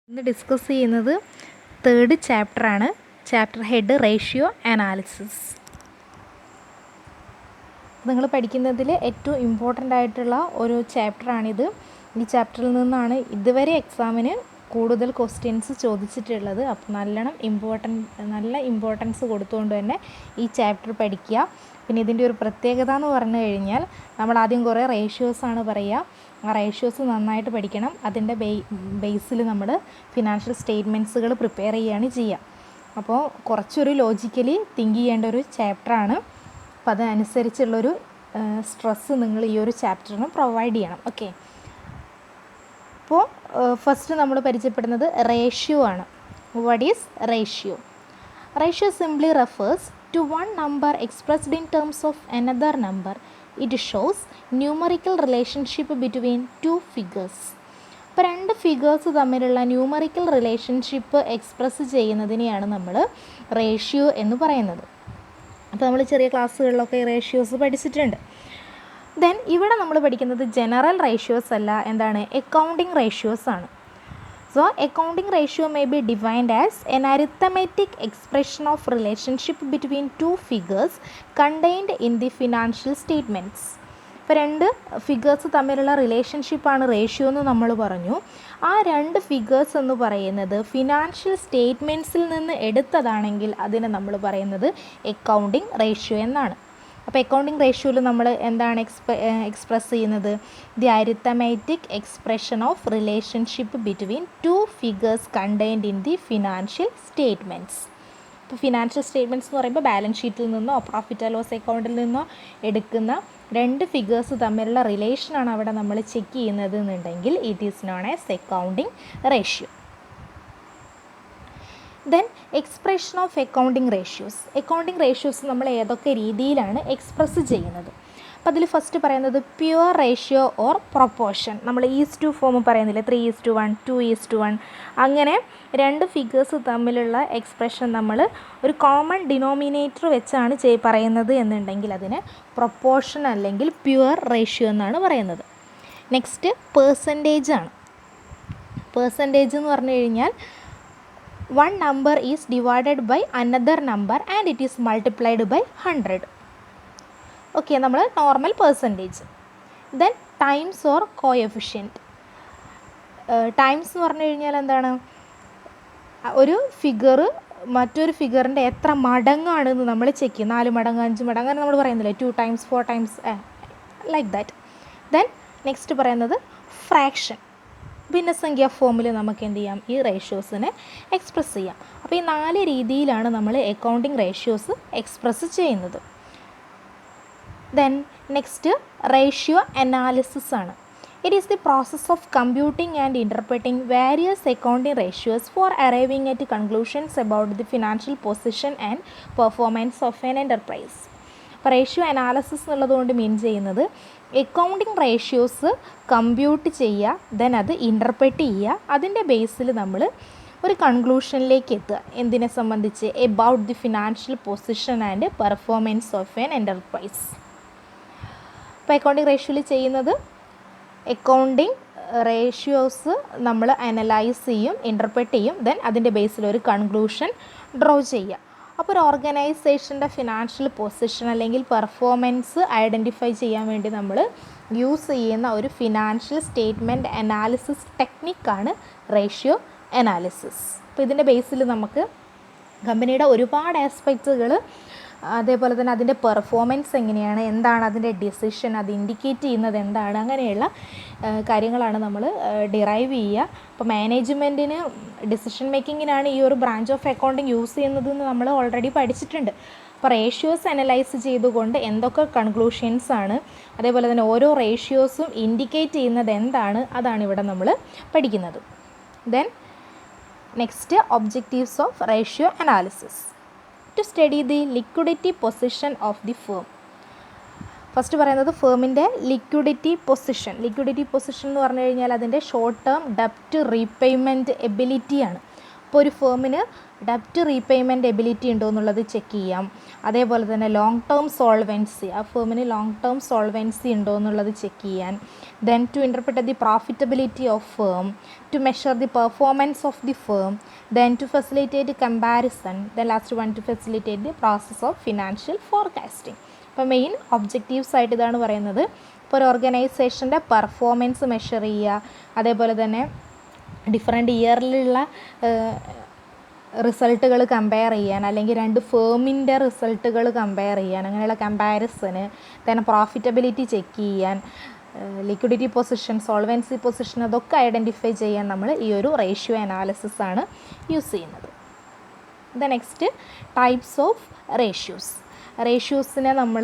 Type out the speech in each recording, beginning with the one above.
ഇന്ന് ഡിസ്കസ് ചെയ്യുന്നത് തേർഡ് ചാപ്റ്ററാണ്. Chapter head ratio analysis. നിങ്ങൾ പഠിക്കുന്നതിൽ ഏറ്റവും ഇമ്പോർട്ടൻ്റ് ആയിട്ടുള്ള ഒരു ചാപ്റ്ററാണിത്. ഈ ചാപ്റ്ററിൽ നിന്നാണ് ഇതുവരെ എക്സാമിന് കൂടുതൽ ക്വസ്റ്റ്യൻസ് ചോദിച്ചിട്ടുള്ളത്. അപ്പോൾ നല്ല ഇമ്പോർട്ടൻസ് കൊടുത്തുകൊണ്ട് തന്നെ ഈ ചാപ്റ്റർ പഠിക്കുക. പിന്നെ ഇതിൻ്റെ ഒരു പ്രത്യേകത എന്ന് പറഞ്ഞു കഴിഞ്ഞാൽ നമ്മൾ ആദ്യം കുറേ റേഷ്യോസാണ് പറയുക. ആ റേഷ്യോസ് നന്നായിട്ട് പഠിക്കണം. അതിൻ്റെ ബേസിൽ നമ്മൾ ഫിനാൻഷ്യൽ സ്റ്റേറ്റ്മെൻറ്റ്സുകൾ പ്രിപ്പയർ ചെയ്യുകയാണ് ചെയ്യുക. അപ്പോൾ കുറച്ചൊരു ലോജിക്കലി തിങ്ക് ചെയ്യേണ്ട ഒരു ചാപ്റ്ററാണ്. അപ്പോൾ അതനുസരിച്ചുള്ളൊരു സ്ട്രെസ്സ് നിങ്ങൾ ഈ ഒരു ചാപ്റ്ററിന് പ്രൊവൈഡ് ചെയ്യണം. ഓക്കെ, അപ്പോൾ ഫസ്റ്റ് നമ്മൾ പരിചയപ്പെടുന്നത് റേഷ്യോ ആണ്. What is ratio? Ratio simply refers to one number expressed in terms of another number. It shows numerical relationship between two figures. അപ്പോൾ രണ്ട് ഫിഗേഴ്സ് തമ്മിലുള്ള ന്യൂമറിക്കൽ റിലേഷൻഷിപ്പ് എക്സ്പ്രസ് ചെയ്യുന്നതിനെയാണ് നമ്മൾ റേഷ്യോ എന്ന് പറയുന്നത്. അപ്പോൾ നമ്മൾ ചെറിയ ക്ലാസ്സുകളിലൊക്കെ റേഷ്യോസ് പഠിച്ചിട്ടുണ്ട്. ദെൻ ഇവിടെ നമ്മൾ പഠിക്കുന്നത് ജനറൽ റേഷ്യോസ് അല്ല, എന്താണ്, അക്കൗണ്ടിങ് റേഷ്യോസ് ആണ്. So, accounting ratio may be defined as an arithmetic expression of relationship between two figures contained in the financial statements. ഇപ്പോൾ രണ്ട് ഫിഗേഴ്സ് തമ്മിലുള്ള റിലേഷൻഷിപ്പാണ് റേഷ്യോ എന്ന് നമ്മൾ പറഞ്ഞു. ആ രണ്ട് ഫിഗേഴ്സ് എന്ന് പറയുന്നത് ഫിനാൻഷ്യൽ സ്റ്റേറ്റ്മെൻറ്റ്സിൽ നിന്ന് എടുത്തതാണെങ്കിൽ അതിനെ നമ്മൾ പറയുന്നത് അക്കൗണ്ടിങ് റേഷ്യോ എന്നാണ്. അപ്പോൾ അക്കൗണ്ടിങ് റേഷ്യോയിൽ നമ്മൾ എന്താണ് എക്സ്പ്രസ് ചെയ്യുന്നത്? The arithmetic expression of relationship between two figures contained in the financial statements. ഇപ്പോൾ ഫിനാൻഷ്യൽ സ്റ്റേറ്റ്മെൻറ്റ്സ് എന്ന് പറയുമ്പോൾ ബാലൻസ് ഷീറ്റിൽ നിന്നോ പ്രോഫിറ്റ് ആൻഡ് ലോസ് അക്കൗണ്ടിൽ നിന്നോ എടുക്കുന്ന രണ്ട് ഫിഗേഴ്സ് തമ്മിലുള്ള റിലേഷനാണ് അവിടെ നമ്മൾ ചെക്ക് ചെയ്യുന്നത് എന്നുണ്ടെങ്കിൽ it is known as accounting ratio. Then expression of accounting ratios. Accounting ratios നമ്മൾ ഏതൊക്കെ രീതിയിലാണ് എക്സ്പ്രസ് ചെയ്യുന്നത്? അപ്പോൾ അതിൽ ഫസ്റ്റ് പറയുന്നത് പ്യുവർ റേഷ്യോ ഓർ പ്രൊപ്പോർഷൻ. നമ്മൾ ഈസ് ഫോം പറയുന്നില്ല, 3:1, 2:1, അങ്ങനെ രണ്ട് ഫിഗേഴ്സ് തമ്മിലുള്ള എക്സ്പ്രഷൻ നമ്മൾ ഒരു കോമൺ ഡിനോമിനേറ്റർ വെച്ചാണ് പറയുന്നത് എന്നുണ്ടെങ്കിൽ അതിന് പ്രൊപ്പോർഷൻ അല്ലെങ്കിൽ പ്യുവർ റേഷ്യോ എന്നാണ് പറയുന്നത്. നെക്സ്റ്റ് പേഴ്സൻറ്റേജ് ആണ്. പേഴ്സൻറ്റേജ് എന്ന് പറഞ്ഞു കഴിഞ്ഞാൽ one number is divided by another number and it is multiplied by 100. Okay, നമ്മൾ normal percentage. Then times or coefficient. Times എന്ന് പറഞ്ഞു കഴിഞ്ഞാൽ എന്താണ്, ഒരു ഫിഗർ മറ്റൊരു ഫിഗറിൻ്റെ എത്ര മടങ്ങാണെന്ന് നമ്മൾ ചെക്ക് ചെയ്യും. 4 മടങ്ങ് 5 മടങ്ങ് അങ്ങനെ നമ്മൾ പറയുന്നില്ലേ, 2 times 4 times like that. Then next പറയുന്നത് ഫ്രാക്ഷൻ. ഭിന്നസംഖ്യ ഫോമിൽ നമുക്ക് എന്ത് ചെയ്യാം, ഈ റേഷ്യോസിനെ എക്സ്പ്രസ് ചെയ്യാം. അപ്പോൾ ഈ 4 രീതിയിലാണ് നമ്മൾ അക്കൗണ്ടിങ് റേഷ്യോസ് എക്സ്പ്രസ് ചെയ്യുന്നത്. ദെൻ നെക്സ്റ്റ് റേഷ്യോ അനാലിസിസ് ആണ്. It is the process of computing and interpreting various accounting ratios for arriving at conclusions about the financial position and performance of an enterprise. അപ്പോൾ ratio analysis എന്നുള്ളതുകൊണ്ട് mean ചെയ്യുന്നത് accounting ratios compute ചെയ്യുക, then അത് interpret ചെയ്യുക, അതിൻ്റെ ബേസിൽ നമ്മൾ ഒരു കൺക്ലൂഷനിലേക്ക് എത്തുക. എന്തിനെ സംബന്ധിച്ച്? About the financial position and performance of an enterprise. അപ്പോൾ അക്കൗണ്ടിങ് റേഷ്യോയിൽ ചെയ്യുന്നത് അക്കൗണ്ടിങ് റേഷ്യോസ് നമ്മൾ അനലൈസ് ചെയ്യും, ഇൻ്റർപ്രറ്റ് ചെയ്യും, ദെൻ അതിൻ്റെ ബേസിൽ ഒരു കൺക്ലൂഷൻ ഡ്രോ ചെയ്യുക. അപ്പോൾ ഒരു ഓർഗനൈസേഷൻ്റെ ഫിനാൻഷ്യൽ പൊസിഷൻ അല്ലെങ്കിൽ പെർഫോമൻസ് ഐഡൻറ്റിഫൈ ചെയ്യാൻ വേണ്ടി നമ്മൾ യൂസ് ചെയ്യുന്ന ഒരു ഫിനാൻഷ്യൽ സ്റ്റേറ്റ്മെൻറ്റ് അനാലിസിസ് ടെക്നിക്കാണ് റേഷ്യോ അനാലിസിസ്. അപ്പോൾ ഇതിൻ്റെ ബേസിൽ നമുക്ക് കമ്പനിയുടെ ഒരുപാട് ആസ്പെക്റ്റുകൾ, അതേപോലെ തന്നെ അതിൻ്റെ പെർഫോമൻസ് എങ്ങനെയാണ്, എന്താണ് അതിൻ്റെ ഡിസിഷൻ, അത് ഇൻഡിക്കേറ്റ് ചെയ്യുന്നത് എന്താണ്, അങ്ങനെയുള്ള കാര്യങ്ങളാണ് നമ്മൾ ഡിറൈവ് ചെയ്യുക. അപ്പോൾ മാനേജ്മെൻറ്റിന് ഡിസിഷൻ മേക്കിങ്ങിനാണ് ഈ ഒരു ബ്രാഞ്ച് ഓഫ് അക്കൗണ്ടിങ് യൂസ് ചെയ്യുന്നതെന്ന് നമ്മൾ ഓൾറെഡി പഠിച്ചിട്ടുണ്ട്. അപ്പോൾ റേഷ്യോസ് അനലൈസ് ചെയ്തുകൊണ്ട് എന്തൊക്കെ കൺക്ലൂഷൻസ് ആണ്, അതേപോലെ തന്നെ ഓരോ റേഷ്യോസും ഇൻഡിക്കേറ്റ് ചെയ്യുന്നത് എന്താണ്, അതാണ് ഇവിടെ നമ്മൾ പഠിക്കുന്നത്. Then next objectives of ratio analysis. To study the liquidity position of the firm. First പറയുന്നത് ഫേമിൻ്റെ ലിക്വിഡിറ്റി പൊസിഷൻ. ലിക്വിഡിറ്റി പൊസിഷൻ എന്ന് പറഞ്ഞു കഴിഞ്ഞാൽ അതിൻ്റെ ഷോർട്ട് ടേം ഡെപ്റ്റ് റീപേയ്മെൻറ്റ് എബിലിറ്റിയാണ്. ഇപ്പോൾ ഒരു ഫേമിന് ഡെപ്റ്റ് റീപേയ്മെൻറ്റ് എബിലിറ്റി ഉണ്ടോ എന്നുള്ളത് ചെക്ക് ചെയ്യാം. അതേപോലെ തന്നെ ലോങ് ടേം സോൾവൻസി, ആ ഫേമിന് ലോങ് ടേം സോൾവൻസി ഉണ്ടോ എന്നുള്ളത് ചെക്ക് ചെയ്യാൻ. Then to interpret the profitability of firm, to measure the performance of the firm, then to facilitate comparison, then last one to facilitate the process of financial forecasting. അപ്പോൾ main objectives ആയിട്ട് ഇതാണ് പറയുന്നത്. ഇപ്പോൾ ഒരു ഓർഗനൈസേഷൻ്റെ performance measure ചെയ്യുക, അതേപോലെ തന്നെ different ഇയറിലുള്ള റിസൾട്ടുകൾ compare ചെയ്യാൻ, അല്ലെങ്കിൽ രണ്ട് ഫേമിൻ്റെ റിസൾട്ടുകൾ കമ്പയർ ചെയ്യാൻ, അങ്ങനെയുള്ള കമ്പാരിസന്, then പ്രോഫിറ്റബിലിറ്റി ചെക്ക് ചെയ്യാൻ, ലിക്വിഡിറ്റി പൊസിഷൻ, സോൾവൻസി പൊസിഷൻ, അതൊക്കെ ഐഡൻറ്റിഫൈ ചെയ്യാൻ നമ്മൾ ഈ ഒരു റേഷ്യോ അനാലിസിസ് ആണ് യൂസ് ചെയ്യുന്നത്. The next types of ratios. റേഷ്യോസിനെ നമ്മൾ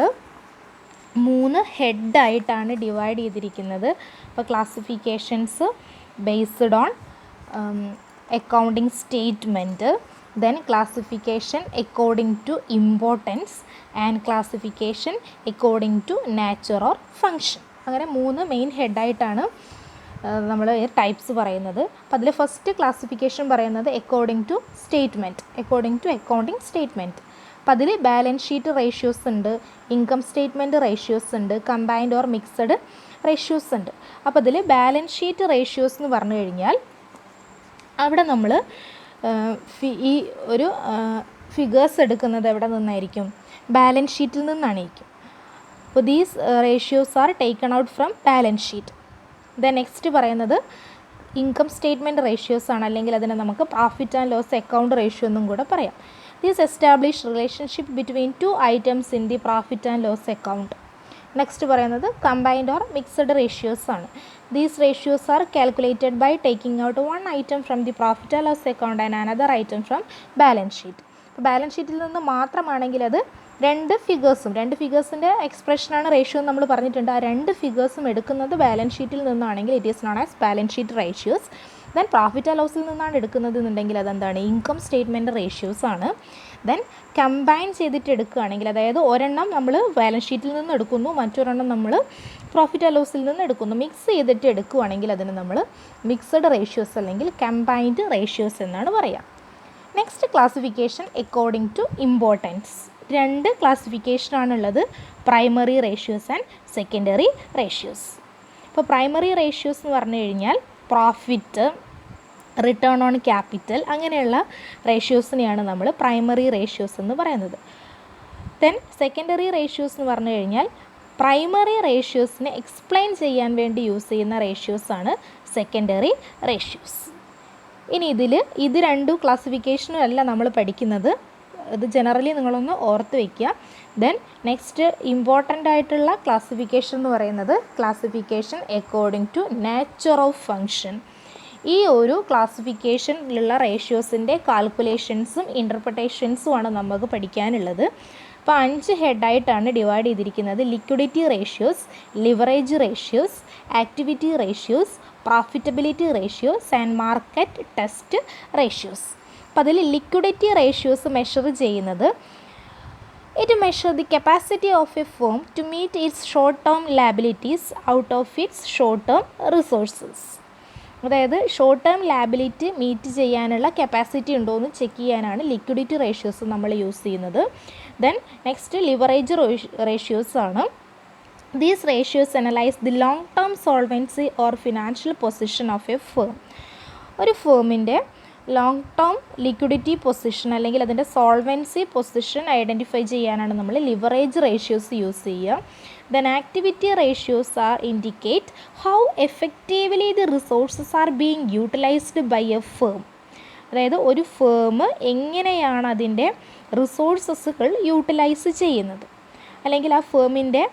3 ഹെഡായിട്ടാണ് ഡിവൈഡ് ചെയ്തിരിക്കുന്നത്. അപ്പോൾ classifications based on accounting statement, then classification according to importance and classification according to nature or function. അങ്ങനെ 3 മെയിൻ ഹെഡായിട്ടാണ് നമ്മൾ ടൈപ്സ് പറയുന്നത്. അപ്പോൾ അതിൽ ഫസ്റ്റ് ക്ലാസിഫിക്കേഷൻ പറയുന്നത് according to statement, according to accounting statement. അപ്പോൾ അതിൽ ബാലൻസ് ഷീറ്റ് റേഷ്യോസ് ഉണ്ട്, ഇൻകം സ്റ്റേറ്റ്മെൻറ്റ് റേഷ്യോസ് ഉണ്ട്, കമ്പൈൻഡ് ഓർ മിക്സഡ് റേഷ്യോസ് ഉണ്ട്. അപ്പോൾ അതിൽ ബാലൻസ് ഷീറ്റ് റേഷ്യോസ് എന്ന് പറഞ്ഞു കഴിഞ്ഞാൽ അവിടെ നമ്മൾ ഈ ഒരു ഫിഗേഴ്സ് എടുക്കുന്നത് എവിടെ നിന്നായിരിക്കും? ബാലൻസ് ഷീറ്റിൽ നിന്നായിരിക്കും. അപ്പോൾ these ratios are taken out from balance sheet. Then next പറയുന്നത് ഇൻകം സ്റ്റേറ്റ്മെൻറ്റ് റേഷ്യോസ് ആണ്, അല്ലെങ്കിൽ അതിനെ നമുക്ക് profit and loss account ratio എന്നും കൂടെ പറയാം. These establish relationship between 2 items in the profit and loss account. Next പറയുന്നത് കമ്പൈൻഡ് ഓർ മിക്സഡ് റേഷ്യോസ് ആണ്. These ratios are calculated by taking out 1 item from the profit and loss account and another item from balance sheet. അപ്പോൾ balance ഷീറ്റിൽ നിന്ന് മാത്രമാണെങ്കിൽ അത് രണ്ട് ഫിഗേഴ്സിൻ്റെ എക്സ്പ്രഷനാണ് ratio എന്ന് നമ്മൾ പറഞ്ഞിട്ടുണ്ട്. ആ 2 ഫിഗേഴ്സും എടുക്കുന്നത് ബാലൻസ് ഷീറ്റിൽ നിന്നാണെങ്കിൽ it is known as balance sheet ratios. Then profit and ലോസിൽ നിന്നാണ് എടുക്കുന്നത് എന്നുണ്ടെങ്കിൽ അതെന്താണ്? ഇൻകം സ്റ്റേറ്റ്മെൻറ്റ് റേഷ്യോസ് ആണ്. ദെൻ കമ്പൈൻ ചെയ്തിട്ട് എടുക്കുകയാണെങ്കിൽ, അതായത് ഒരെണ്ണം നമ്മൾ ബാലൻസ് ഷീറ്റിൽ നിന്ന് എടുക്കുന്നു, മറ്റൊരെണ്ണം നമ്മൾ പ്രോഫിറ്റ് ആൻഡ് ലോസിൽ നിന്ന് എടുക്കുന്നു, മിക്സ് ചെയ്തിട്ട് എടുക്കുകയാണെങ്കിൽ അതിന് നമ്മൾ മിക്സഡ് റേഷ്യോസ് അല്ലെങ്കിൽ കമ്പൈൻഡ് റേഷ്യോസ് എന്നാണ് പറയുക. Next classification according to importance. 2 ക്ലാസിഫിക്കേഷനാണുള്ളത്, primary ratios and secondary ratios. ഇപ്പോൾ പ്രൈമറി റേഷ്യോസ് എന്ന് പറഞ്ഞു കഴിഞ്ഞാൽ പ്രോഫിറ്റ്, റിട്ടേൺ ഓൺ ക്യാപിറ്റൽ, അങ്ങനെയുള്ള റേഷ്യോസിനെയാണ് നമ്മൾ പ്രൈമറി റേഷ്യോസ് എന്ന് പറയുന്നത്. ദെൻ സെക്കൻഡറി റേഷ്യോസ് എന്ന് പറഞ്ഞു കഴിഞ്ഞാൽ പ്രൈമറി റേഷ്യോസിനെ എക്സ്പ്ലെയിൻ ചെയ്യാൻ വേണ്ടി യൂസ് ചെയ്യുന്ന റേഷ്യോസാണ് സെക്കൻഡറി റേഷ്യോസ്. ഇനി ഇത് 2 ക്ലാസിഫിക്കേഷനും അല്ല നമ്മൾ പഠിക്കുന്നത്, ഇത് ജനറലി നിങ്ങളൊന്ന് ഓർത്ത് വയ്ക്കുക. ദെൻ നെക്സ്റ്റ് ഇമ്പോർട്ടൻ്റ് ആയിട്ടുള്ള ക്ലാസിഫിക്കേഷൻ എന്ന് പറയുന്നത് classification according to nature of function. ഈ ഒരു ക്ലാസിഫിക്കേഷനിലുള്ള റേഷ്യോസിൻ്റെ കാൽക്കുലേഷൻസും ഇൻ്റർപ്രിട്ടേഷൻസുമാണ് നമുക്ക് പഠിക്കാനുള്ളത്. അപ്പോൾ 5 ഹെഡായിട്ടാണ് ഡിവൈഡ് ചെയ്തിരിക്കുന്നത്. Liquidity ratios, leverage ratios, activity ratios, profitability ratios and market test ratios. അപ്പോൾ അതിൽ ലിക്വിഡിറ്റി റേഷ്യോസ് മെഷർ ചെയ്യുന്നത് it measure the capacity of a firm to meet its short term liabilities out of its short term resources. അതായത് short term liability meet ചെയ്യാനുള്ള capacity ഉണ്ടോ എന്ന് check ചെയ്യാനാണ് liquidity ratios നമ്മൾ use ചെയ്യുന്നത്. Then next leverage ratios ആണ്. These ratios analyse the long term solvency or financial position of a firm. ഒരു ഫേമിൻ്റെ ലോങ് ടേം ലിക്വിഡിറ്റി പൊസിഷൻ അല്ലെങ്കിൽ അതിൻ്റെ സോൾവൻസി പൊസിഷൻ ഐഡൻറ്റിഫൈ ചെയ്യാനാണ് നമ്മൾ ലിവറേജ് റേഷ്യോസ് യൂസ് ചെയ്യുക. Then activity ratios are indicate how effectively the resources are being utilised by a firm. അതായത് ഒരു firm എങ്ങനെയാണ് അതിൻ്റെ റിസോഴ്സസുകൾ യൂട്ടിലൈസ് ചെയ്യുന്നത്, അല്ലെങ്കിൽ ആ ഫേമിൻ്റെ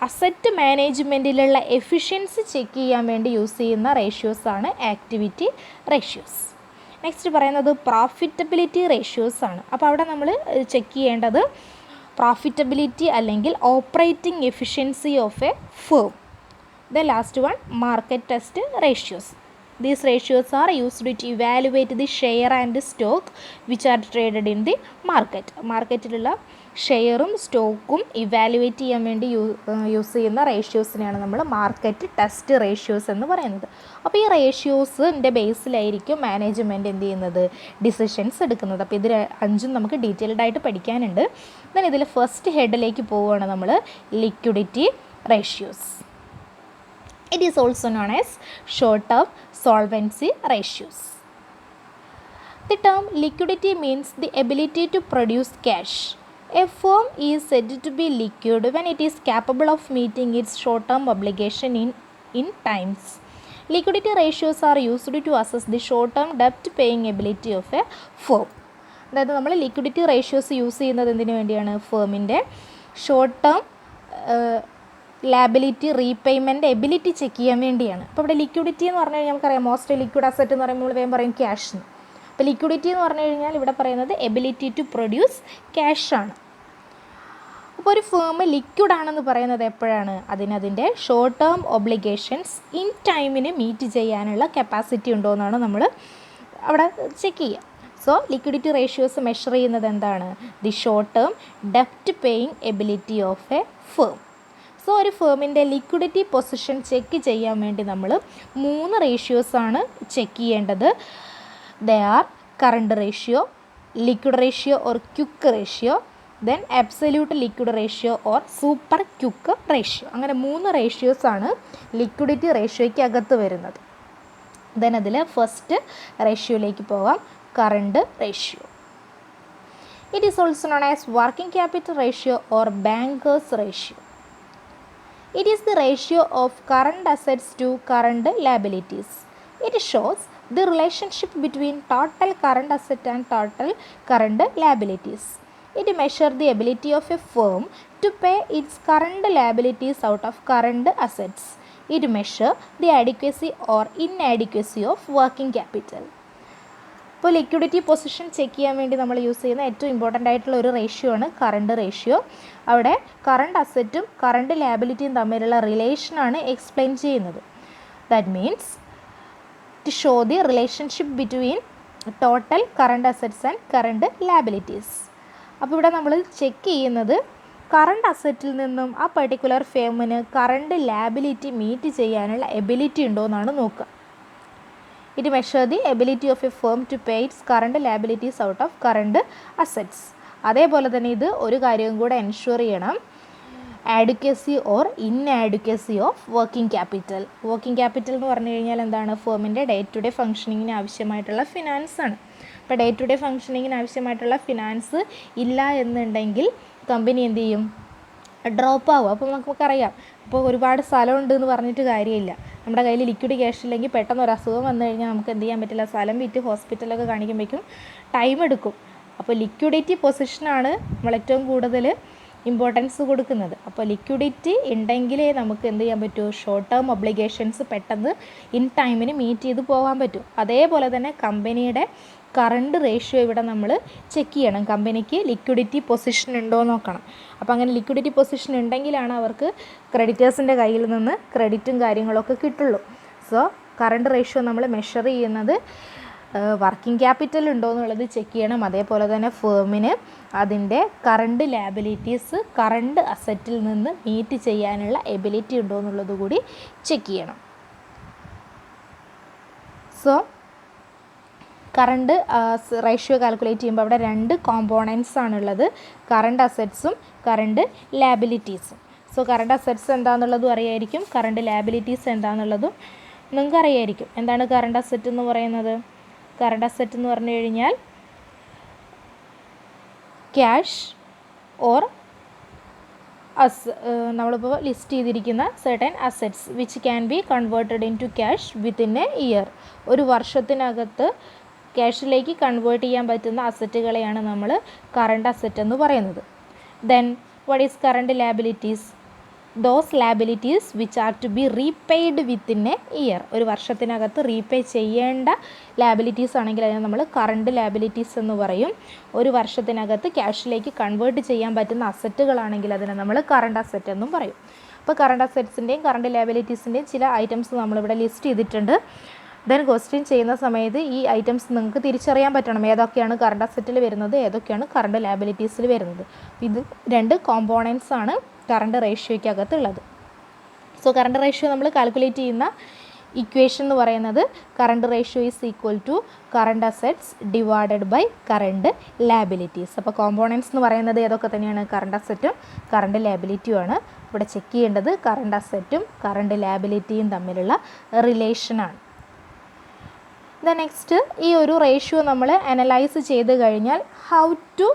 അസറ്റ് മാനേജ്മെൻറ്റിലുള്ള എഫിഷ്യൻസി ചെക്ക് ചെയ്യാൻ വേണ്ടി യൂസ് ചെയ്യുന്ന റേഷ്യോസാണ് ആക്ടിവിറ്റി റേഷ്യോസ്. നെക്സ്റ്റ് പറയുന്നത് പ്രോഫിറ്റബിലിറ്റി റേഷ്യോസ് ആണ്. അപ്പോൾ അവിടെ നമ്മൾ ചെക്ക് ചെയ്യേണ്ടത് പ്രോഫിറ്റബിലിറ്റി അല്ലെങ്കിൽ operating efficiency of a firm. The last one market test ratios. These ratios are used to evaluate the share and stock which are traded in the market. മാർക്കറ്റിലുള്ള ഷെയറും സ്റ്റോക്കും evaluate ചെയ്യാൻ വേണ്ടി use ചെയ്യുന്ന റേഷ്യോസിനെയാണ് നമ്മൾ market test ratios എന്ന് പറയുന്നത്. അപ്പോൾ ഈ റേഷ്യോസിൻ്റെ ബേസിലായിരിക്കും management എന്ത് ചെയ്യുന്നത്, ഡിസിഷൻസ് എടുക്കുന്നത്. അപ്പോൾ ഇത് 5 നമുക്ക് ഡീറ്റെയിൽഡ് ആയിട്ട് പഠിക്കാനുണ്ട്. ദെൻ ഇതിൽ ഫസ്റ്റ് ഹെഡിലേക്ക് പോവുകയാണ് നമ്മൾ, liquidity ratios. It is also known as short-term solvency ratios. The term liquidity means the ability to produce cash. A firm is said to be liquid when it is capable of meeting its short-term obligation in times. Liquidity ratios are used to assess the short-term debt-paying ability of a firm. അതായത് നമ്മൾ liquidity ratios use ചെയ്യുന്നത് എന്തിനു വേണ്ടിയാണ്, ഫേമിൻ്റെ short term liability repayment ability check ചെയ്യാൻ വേണ്ടിയാണ്. അപ്പോൾ ഇവിടെ ലിക്വിഡിറ്റി എന്ന് പറഞ്ഞു കഴിഞ്ഞാൽ നമുക്കറിയാം, മോസ്റ്റ് ലിക്വിഡ് അസറ്റ് എന്ന് പറയുമ്പോൾ വേഗം പറയും ക്യാഷ് എന്ന്. അപ്പോൾ ലിക്വിഡിറ്റി എന്ന് പറഞ്ഞു കഴിഞ്ഞാൽ ഇവിടെ പറയുന്നത് എബിലിറ്റി ടു പ്രൊഡ്യൂസ് ക്യാഷാണ്. അപ്പോൾ ഒരു ഫേം ലിക്വിഡ് ആണെന്ന് പറയുന്നത് എപ്പോഴാണ്, അതിൻ്റെ ഷോർട്ട് ടേം ഒബ്ലിഗേഷൻസ് ഇൻ ടൈമിന് മീറ്റ് ചെയ്യാനുള്ള കപ്പാസിറ്റി ഉണ്ടോ എന്നാണ് നമ്മൾ അവിടെ ചെക്ക് ചെയ്യുക. സോ ലിക്വിഡിറ്റി റേഷ്യോസ് മെഷർ ചെയ്യുന്നത് എന്താണ്, ദി ഷോർട്ട് ടേം ഡെപ്റ്റ് paying ability of a firm. So ഒരു ഫേമിൻ്റെ ലിക്വിഡിറ്റി പൊസിഷൻ ചെക്ക് ചെയ്യാൻ വേണ്ടി നമ്മൾ 3 റേഷ്യോസാണ് ചെക്ക് ചെയ്യേണ്ടത്. They are current ratio, liquid ratio or quick ratio, then absolute liquid ratio or super quick ratio. അങ്ങനെ 3 റേഷ്യോസാണ് ലിക്വിഡിറ്റി റേഷ്യോയ്ക്ക് അകത്ത് വരുന്നത്. ദെൻ അതിൽ ഫസ്റ്റ് റേഷ്യോയിലേക്ക് പോകാം, current ratio. It is also known as working capital ratio or bankers ratio. It is the ratio of current assets to current liabilities. It shows the relationship between total current asset and total current liabilities. It measures the ability of a firm to pay its current liabilities out of current assets. It measures the adequacy or inadequacy of working capital. അപ്പോൾ liquidity position check ചെയ്യാൻ വേണ്ടി നമ്മൾ use ചെയ്യുന്ന ഏറ്റവും important ആയിട്ടുള്ള ഒരു ratio ആണ് current ratio. അവിടെ കറണ്ട് അസറ്റും കറണ്ട് ലാബിലിറ്റിയും തമ്മിലുള്ള റിലേഷനാണ് എക്സ്പ്ലെയിൻ ചെയ്യുന്നത്. That means to show the relationship between total current assets and current liabilities. അപ്പോൾ ഇവിടെ നമ്മൾ ചെക്ക് ചെയ്യുന്നത് കറണ്ട് അസറ്റിൽ നിന്നും ആ പെർട്ടിക്കുലർ ഫേമിന് കറണ്ട് ലാബിലിറ്റി മീറ്റ് ചെയ്യാനുള്ള എബിലിറ്റി ഉണ്ടോ എന്നാണ് നോക്കുക. It measures the ability of a firm to pay its current liabilities out of current assets. അതേപോലെ തന്നെ ഇത് ഒരു കാര്യവും കൂടെ എൻഷുർ ചെയ്യണം, adequacy or inadequacy of working capital. Working capital എന്ന് പറഞ്ഞു കഴിഞ്ഞാൽ എന്താണ്, ഫേമിൻ്റെ ഡേ ടു ഡേ ഫങ്ഷനിങ്ങിന് ആവശ്യമായിട്ടുള്ള ഫിനാൻസാണ്. അപ്പോൾ ഡേ ടു ഡേ ഫങ്ഷനിങ്ങിന് ആവശ്യമായിട്ടുള്ള ഫിനാൻസ് ഇല്ല എന്നുണ്ടെങ്കിൽ കമ്പനി എന്ത് ചെയ്യും, ഡ്രോപ്പ് ആവും. അപ്പോൾ നമുക്കറിയാം, ഇപ്പോൾ ഒരുപാട് സ്ഥലമുണ്ട് എന്ന് പറഞ്ഞിട്ട് കാര്യമില്ല. നമ്മുടെ കയ്യിൽ ലിക്വിഡ് ക്യാഷ് ഇല്ലെങ്കിൽ പെട്ടെന്ന് ഒരു അസുഖം വന്നു കഴിഞ്ഞാൽ നമുക്ക് എന്ത് ചെയ്യാൻ പറ്റില്ല, സ്ഥലം വിറ്റ് ഹോസ്പിറ്റലൊക്കെ കാണിക്കുമ്പോഴേക്കും ടൈം എടുക്കും. അപ്പോൾ ലിക്വിഡിറ്റി പൊസിഷനാണ് നമ്മൾ ഏറ്റവും കൂടുതൽ ഇമ്പോർട്ടൻസ് കൊടുക്കുന്നത്. അപ്പോൾ ലിക്വിഡിറ്റി ഉണ്ടെങ്കിലേ നമുക്ക് എന്ത് ചെയ്യാൻ പറ്റൂ, ഷോർട്ട് ടേം ഒബ്ലിഗേഷൻസ് പെട്ടെന്ന് ഇൻ ടൈമിന് മീറ്റ് ചെയ്ത് പോകാൻ പറ്റും. അതേപോലെ തന്നെ കമ്പനിയുടെ കറണ്ട് റേഷ്യോ ഇവിടെ നമ്മൾ ചെക്ക് ചെയ്യണം, കമ്പനിക്ക് ലിക്വിഡിറ്റി പൊസിഷൻ ഉണ്ടോ എന്ന് നോക്കണം. അപ്പോൾ അങ്ങനെ ലിക്വിഡിറ്റി പൊസിഷൻ ഉണ്ടെങ്കിലാണ് അവർക്ക് ക്രെഡിറ്റേഴ്സിൻ്റെ കയ്യിൽ നിന്ന് ക്രെഡിറ്റും കാര്യങ്ങളൊക്കെ കിട്ടുള്ളൂ. സോ കറണ്ട് റേഷ്യോ നമ്മൾ മെഷർ ചെയ്യുന്നത് വർക്കിംഗ് ക്യാപിറ്റൽ ഉണ്ടോ എന്നുള്ളത് ചെക്ക് ചെയ്യണം. അതേപോലെ തന്നെ ഫേമിന് അതിൻ്റെ കറണ്ട് ലാബിലിറ്റീസ് കറണ്ട് അസറ്റിൽ നിന്ന് മീറ്റ് ചെയ്യാനുള്ള എബിലിറ്റി ഉണ്ടോ എന്നുള്ളത് കൂടി ചെക്ക് ചെയ്യണം. സോ കറണ്ട് റേഷ്യോ കാൽക്കുലേറ്റ് ചെയ്യുമ്പോൾ അവിടെ 2 കോമ്പോണൻസ് ആണുള്ളത്, കറണ്ട് അസറ്റ്സും കറണ്ട് ലാബിലിറ്റീസും. സോ കറണ്ട് അസറ്റ്സ് എന്താണെന്നുള്ളതും അറിയായിരിക്കും, കറണ്ട് ലാബിലിറ്റീസ് എന്താണെന്നുള്ളതും നിങ്ങൾക്ക് അറിയായിരിക്കും. എന്താണ് കറണ്ട് അസറ്റ് എന്ന് പറയുന്നത്? കറണ്ട് അസറ്റ് എന്ന് പറഞ്ഞു കഴിഞ്ഞാൽ ക്യാഷ് ഓർ നമ്മളിപ്പോൾ ലിസ്റ്റ് ചെയ്തിരിക്കുന്ന certain assets which can be converted into cash within a year. ഒരു വർഷത്തിനകത്ത് ക്യാഷിലേക്ക് കൺവേർട്ട് ചെയ്യാൻ പറ്റുന്ന അസറ്റുകളെയാണ് നമ്മൾ കറണ്ട് അസറ്റ് എന്ന് പറയുന്നത്. Then what is current liabilities? Those liabilities which are to be repaid within a year. ഒരു വർഷത്തിനകത്ത് റീപേ ചെയ്യേണ്ട ലാബിലിറ്റീസ് ആണെങ്കിൽ അതിനെ നമ്മൾ കറണ്ട് ലാബിലിറ്റീസ് എന്ന് പറയും. ഒരു വർഷത്തിനകത്ത് ക്യാഷിലേക്ക് കൺവേർട്ട് ചെയ്യാൻ പറ്റുന്ന അസറ്റുകളാണെങ്കിൽ അതിനെ നമ്മൾ കറണ്ട് അസറ്റ് എന്നും പറയും. അപ്പോൾ കറണ്ട് അസറ്റ്സിൻ്റെയും കറണ്ട് ലാബിലിറ്റീസിൻ്റെയും ചില ഐറ്റംസ് നമ്മളിവിടെ ലിസ്റ്റ് ചെയ്തിട്ടുണ്ട്. ദെൻ ക്വസ്റ്റ്യൻ ചെയ്യുന്ന സമയത്ത് ഈ ഐറ്റംസ് നിങ്ങൾക്ക് തിരിച്ചറിയാൻ പറ്റണം ഏതൊക്കെയാണ് കറണ്ട് അസറ്റിൽ വരുന്നത്, ഏതൊക്കെയാണ് കറണ്ട് ലയബിലിറ്റീസിൽ വരുന്നത്. ഇത് 2 കോമ്പോണൻസ് ആണ് കറണ്ട് റേഷ്യോയ്ക്കകത്തുള്ളത്. സോ കറണ്ട് റേഷ്യോ നമ്മൾ കാൽക്കുലേറ്റ് ചെയ്യുന്ന ഇക്വേഷൻ എന്ന് പറയുന്നത് current ratio is equal to current assets divided by current liabilities. അപ്പോൾ കോമ്പോണൻസ് എന്ന് പറയുന്നത് ഏതൊക്കെ തന്നെയാണ്? കറണ്ട് അസറ്റും കറണ്ട് ലയബിലിറ്റിയുമാണ്. ഇവിടെ ചെക്ക് ചെയ്യേണ്ടത് കറണ്ട് അസറ്റും കറണ്ട് ലയബിലിറ്റിയും തമ്മിലുള്ള റിലേഷനാണ്. നെക്സ്റ്റ് ഈ ഒരു റേഷ്യോ നമ്മൾ അനലൈസ് ചെയ്ത് കഴിഞ്ഞാൽ how to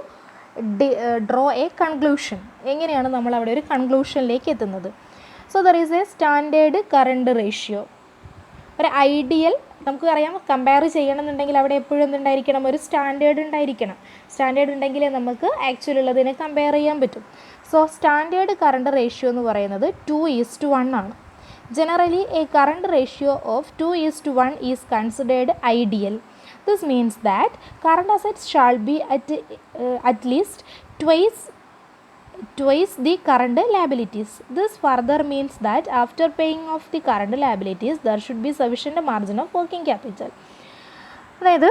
draw a conclusion, എങ്ങനെയാണ് നമ്മൾ അവിടെ ഒരു കൺക്ലൂഷനിലേക്ക് എത്തുന്നത്. So there is a standard current ratio. ഒരു ഐഡിയൽ നമുക്ക് അറിയാം, കമ്പയർ ചെയ്യണമെന്നുണ്ടെങ്കിൽ അവിടെ എപ്പോഴും എന്തുണ്ടായിരിക്കണം? ഒരു സ്റ്റാൻഡേർഡ് ഉണ്ടായിരിക്കണം. സ്റ്റാൻഡേർഡ് ഉണ്ടെങ്കിലേ നമുക്ക് ആക്ച്വൽ ഉള്ളതിനെ കമ്പയർ ചെയ്യാൻ പറ്റും. സോ സ്റ്റാൻഡേർഡ് കറണ്ട് റേഷ്യോ എന്ന് പറയുന്നത് 2:1 ആണ്. Generally A current ratio of 2:1 is considered ideal. This means that current assets shall be at least twice the current liabilities. This further means that after paying off the current liabilities, there should be sufficient margin of working capital. അതായത്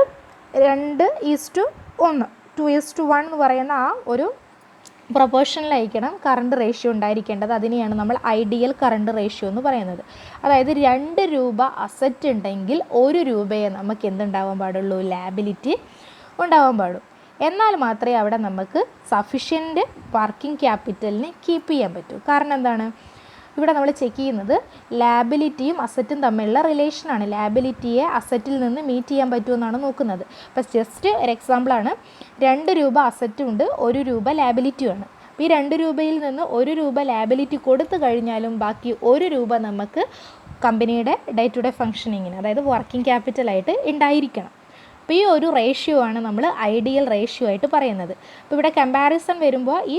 2:1 2:1 എന്ന് പറയുന്ന ആ ഒരു പ്രൊപ്പോർഷനിലായിരിക്കണം current ratio ഉണ്ടായിരിക്കേണ്ടത്. അതിനെയാണ് നമ്മൾ ideal current ratio എന്ന് പറയുന്നത്. അതായത് 2 രൂപ അസറ്റ് ഉണ്ടെങ്കിൽ 1 രൂപയെ നമുക്ക് എന്തുണ്ടാവാൻ പാടുള്ളൂ? ലയബിലിറ്റി ഉണ്ടാവാൻ പാടും. എന്നാൽ മാത്രമേ അവിടെ നമുക്ക് സഫിഷ്യൻറ്റ് വർക്കിംഗ് ക്യാപിറ്റലിനെ കീപ്പ് ചെയ്യാൻ പറ്റൂ. കാരണം എന്താണ്? ഇവിടെ നമ്മൾ ചെക്ക് ചെയ്യുന്നത് ലയബിലിറ്റിയും അസറ്റും തമ്മിലുള്ള റിലേഷനാണ്. ലയബിലിറ്റിയെ അസറ്റിൽ നിന്ന് മീറ്റ് ചെയ്യാൻ പറ്റുമെന്നാണ് നോക്കുന്നത്. അപ്പോൾ ജസ്റ്റ് ഒരു എക്സാമ്പിളാണ്, 2 രൂപ അസറ്റും ഉണ്ട്, 1 രൂപ ലയബിലിറ്റിയുമാണ്. അപ്പോൾ ഈ 2 രൂപയിൽ നിന്ന് 1 രൂപ ലയബിലിറ്റി കൊടുത്തു കഴിഞ്ഞാലും ബാക്കി 1 രൂപ നമുക്ക് കമ്പനിയുടെ ഡേ ടു ഡേ ഫങ്ഷനിങ്ങിന്, അതായത് വർക്കിംഗ് ക്യാപിറ്റലായിട്ട് ഉണ്ടായിരിക്കണം. അപ്പോൾ ഈ ഒരു റേഷ്യോ ആണ് നമ്മൾ ഐഡിയൽ റേഷ്യോ ആയിട്ട് പറയുന്നത്. അപ്പോൾ ഇവിടെ കമ്പാരിസൺ വരുമ്പോൾ ഈ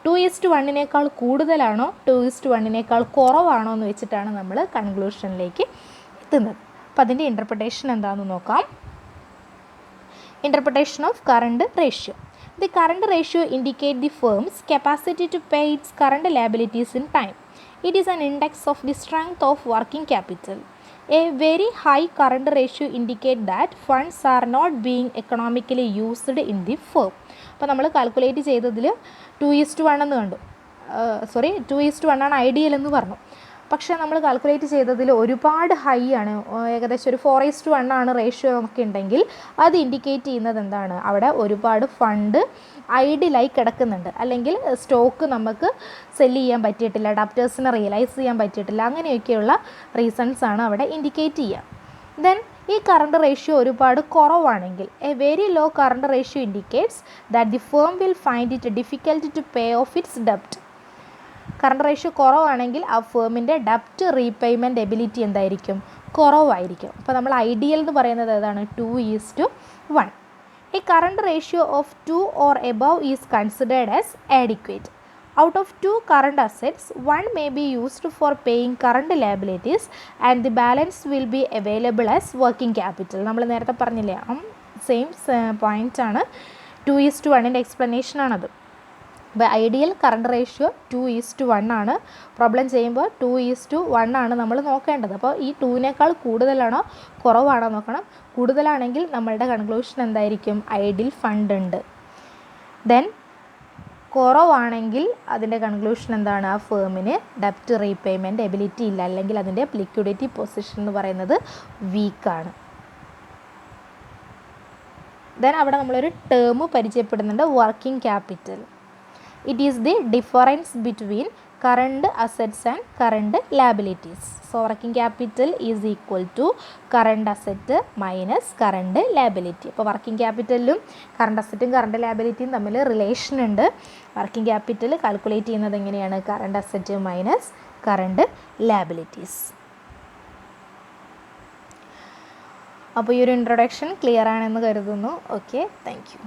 2:1 കൂടുതലാണോ 2:1 കുറവാണോ എന്ന് വെച്ചിട്ടാണ് നമ്മൾ കൺക്ലൂഷനിലേക്ക് എത്തുന്നത്. അപ്പോൾ അതിൻ്റെ ഇൻ്റർപ്രിട്ടേഷൻ എന്താണെന്ന് നോക്കാം. Interpretation of current ratio. The current ratio indicate the firm's capacity to pay its current liabilities in time. It is an index of the strength of working capital. A very high current ratio indicate that funds are not being economically used in the firm. അപ്പോൾ നമ്മൾ calculate ചെയ്തതിൽ 2:1 എന്ന് കണ്ടു. 2:1 ആണ് ideal എന്ന് പറഞ്ഞു. പക്ഷേ നമ്മൾ കാൽക്കുലേറ്റ് ചെയ്തതിൽ ഒരുപാട് ഹൈ ആണ്, ഏകദേശം ഒരു 4:1 ആണ് റേഷ്യോ ഒക്കെ ഉണ്ടെങ്കിൽ അത് ഇൻഡിക്കേറ്റ് ചെയ്യുന്നത് എന്താണ്? അവിടെ ഒരുപാട് ഫണ്ട് ഐഡിയലായി കിടക്കുന്നുണ്ട്, അല്ലെങ്കിൽ സ്റ്റോക്ക് നമുക്ക് സെല്ല് ചെയ്യാൻ പറ്റിയിട്ടില്ല, അഡാപ്റ്റേഴ്സിനെ റിയലൈസ് ചെയ്യാൻ പറ്റിയിട്ടില്ല, അങ്ങനെയൊക്കെയുള്ള റീസൺസ് ആണ് അവിടെ ഇൻഡിക്കേറ്റ് ചെയ്യുക. ദെൻ ഈ കറണ്ട് റേഷ്യോ ഒരുപാട് കുറവാണെങ്കിൽ a very low current ratio indicates that the firm will find it difficult to pay off its ഡെപ്റ്റ്. കറണ്ട് റേഷ്യോ കുറവാണെങ്കിൽ ആ ഫേമിൻ്റെ ഡെപ്റ്റ് റീപേയ്മെൻറ്റ് എബിലിറ്റി എന്തായിരിക്കും? കുറവായിരിക്കും. അപ്പോൾ നമ്മൾ ഐഡിയൽ എന്ന് പറയുന്നത് ഏതാണ്? 2:1. A current ratio of 2 or above is considered as adequate. Out of 2 current assets, one may be used for paying current liabilities and the balance will be available as working capital. നമ്മൾ നേരത്തെ പറഞ്ഞില്ലേ, same point ആണ്. 2:1 explanation ആണത്. അപ്പോൾ ideal current ratio 2:1 ആണ്. Problem ചെയ്യുമ്പോൾ 2:1 ആണ് നമ്മൾ നോക്കേണ്ടത്. അപ്പോൾ ഈ 2 കൂടുതലാണോ കുറവാണോ നോക്കണം. കൂടുതലാണെങ്കിൽ നമ്മളുടെ കൺക്ലൂഷൻ എന്തായിരിക്കും? ഐഡിയൽ ഫണ്ട് ഉണ്ട്. ദെൻ കുറവാണെങ്കിൽ അതിൻ്റെ കൺക്ലൂഷൻ എന്താണ്? ആ ഫേമിന് ഡെപ്റ്റ് റീപേയ്മെൻറ്റ് എബിലിറ്റി ഇല്ല, അല്ലെങ്കിൽ അതിൻ്റെ ലിക്വിഡിറ്റി പൊസിഷൻ എന്ന് പറയുന്നത് വീക്കാണ്. ദെൻ അവിടെ നമ്മളൊരു ടേം പരിചയപ്പെടുന്നുണ്ട്, working capital. It is the difference between current assets and current liabilities. So working capital is equal to current asset minus current liability. അപ്പോൾ വർക്കിംഗ് ക്യാപിറ്റലിലും കറണ്ട് അസറ്റും കറണ്ട് ലയബിലിറ്റിയും തമ്മിൽ റിലേഷൻ ഉണ്ട്. Working capital calculate ചെയ്യുന്നത് എങ്ങനെയാണ്? Current asset minus current liabilities. അപ്പോൾ ഈ ഒരു introduction clear ആണെന്ന് കരുതുന്നു. Okay, thank you.